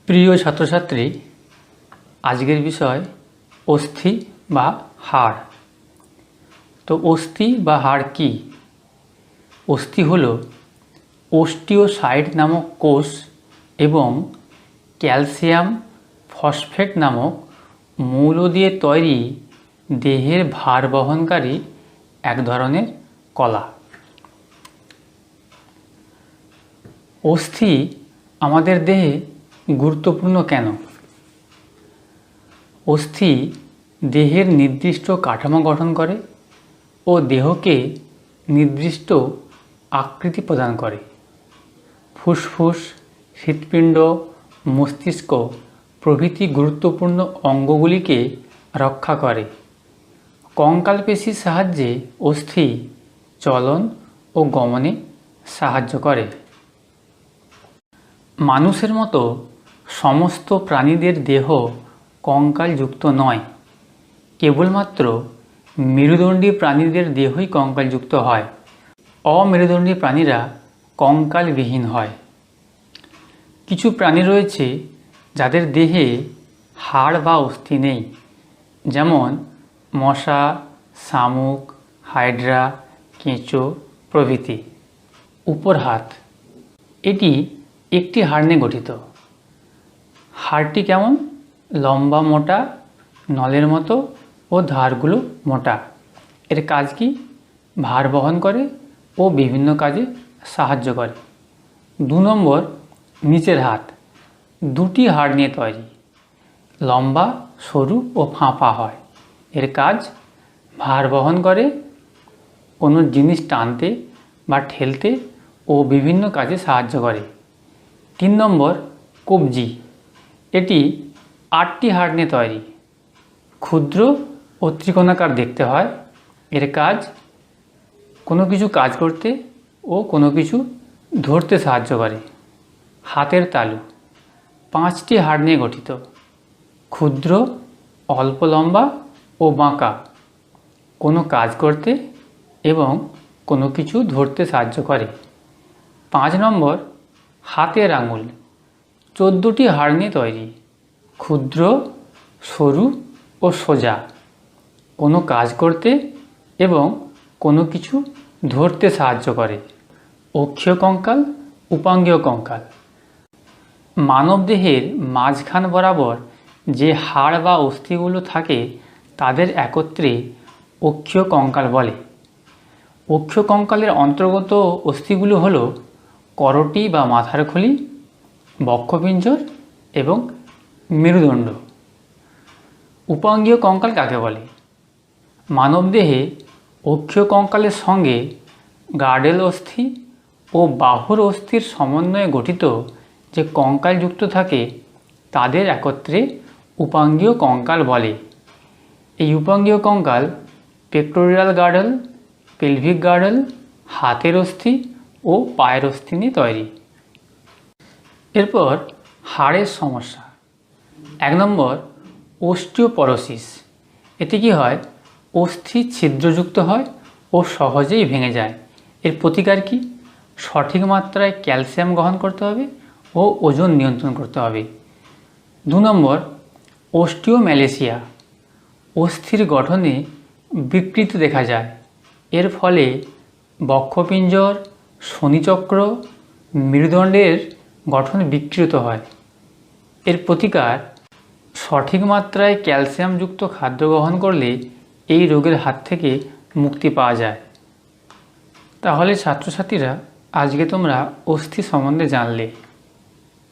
প্রিয় ছাত্রছাত্রী, আজকের বিষয় অস্থি বা হাড়। তো অস্থি বা হাড় কি? অস্থি হল অস্টিওসাইট নামক কোষ এবং ক্যালসিয়াম ফসফেট নামক মৌল দিয়ে তৈরি দেহের ভার বহনকারী এক ধরনের কলা। অস্থি আমাদের দেহে গুরুত্বপূর্ণ কেন? অস্থি দেহের নির্দিষ্ট কাঠামো গঠন করে ও দেহকে নির্দিষ্ট আকৃতি প্রদান করে। ফুসফুস, হৃৎপিণ্ড, মস্তিষ্ক প্রভৃতি গুরুত্বপূর্ণ অঙ্গগুলিকে রক্ষা করে। কঙ্কাল পেশির সাহায্যে অস্থি চলন ও গমনে সাহায্য করে। মানুষের মতো সমস্ত প্রাণীদের দেহ কঙ্কালযুক্ত নয়, কেবলমাত্র মেরুদণ্ডী প্রাণীদের দেহই কঙ্কালযুক্ত হয়। অমেরুদণ্ডী প্রাণীরা কঙ্কালবিহীন হয়। কিছু প্রাণী রয়েছে যাদের দেহে হাড় বা অস্থি নেই, যেমন মশা, শামুক, হাইড্রা, কেঁচো প্রভৃতি। উপর হাত এটি একটি হাড় নিয়ে গঠিত। হাড়টি কেমন? লম্বা, মোটা, নলের মতো ও ধারগুলো মোটা। এর কাজ কি? ভার বহন করে ও বিভিন্ন কাজে সাহায্য করে। 2 নম্বর, নিচের হাত দুটি হাড় নিয়ে তৈরি। লম্বা, সরু ও ফাঁপা হয়। এর কাজ ভার বহন করে, কোনো জিনিস টানতে বা ঠেলতে ও বিভিন্ন কাজে সাহায্য করে। 3 নম্বর, কবজি এটি 8টি হাড় নিয়ে তৈরি। ক্ষুদ্র ও ত্রিকোণাকার দেখতে হয়। এর কাজ কোনো কিছু কাজ করতে ও কোনো কিছু ধরতে সাহায্য করে। হাতের তালু 5টি হাড় নিয়ে গঠিত। ক্ষুদ্র, অল্প লম্বা ও বাঁকা, কোনো কাজ করতে এবং কোনো কিছু ধরতে সাহায্য করে। 5 নম্বর, হাতের আঙুল 14টি হাড় নিয়ে তৈরি। ক্ষুদ্র, সরু ও সোজা, কোনো কাজ করতে এবং কোনো কিছু ধরতে সাহায্য করে। অক্ষীয় কঙ্কাল, উপাঙ্গীয় কঙ্কাল মানবদেহের মাঝখান বরাবর যে হাড় বা অস্থিগুলো থাকে তাদের একত্রে অক্ষীয় কঙ্কাল বলে। অক্ষীয় কঙ্কালের অন্তর্গত অস্থিগুলো হল করোটি বা মাথার খুলি, বক্ষপিঞ্জর এবং মেরুদণ্ড। উপাঙ্গীয় কঙ্কাল কাকে বলে? মানবদেহে অক্ষীয় কঙ্কালের সঙ্গে গার্ডেল অস্থি ও বাহুর অস্থির সমন্বয়ে গঠিত যে কঙ্কাল যুক্ত থাকে তাদের একত্রে উপাঙ্গীয় কঙ্কাল বলে। এই উপাঙ্গীয় কঙ্কাল পেক্টোরিয়াল গার্ডেল, পেলভিক গার্ডেল, হাতের অস্থি ও পায়ের অস্থি নিয়ে তৈরি। এরপর হাড়ের সমস্যা। 1 নম্বর, অস্টিওপরোসিস। এতে কি হয়? অস্থি ছিদ্রযুক্ত হয় ও সহজেই ভেঙে যায়। এর প্রতিকার কি? সঠিক মাত্রায় ক্যালসিয়াম গ্রহণ করতে হবে ও ওজন নিয়ন্ত্রণ করতে হবে। 2 নম্বর, অস্টিওম্যালেসিয়া। অস্থির গঠনে বিকৃতি দেখা যায়। এর ফলে বক্ষপিঞ্জর, শনিচক্র, মেরুদণ্ডের গঠন বিকৃত হয়। এর প্রতিকার সঠিক মাত্রায় ক্যালসিয়ামযুক্ত খাদ্য গ্রহণ করলে এই রোগের হাত থেকে মুক্তি পাওয়া যায়। তাহলে ছাত্রছাত্রীরা, আজকে তোমরা অস্থি সম্বন্ধে জানলে।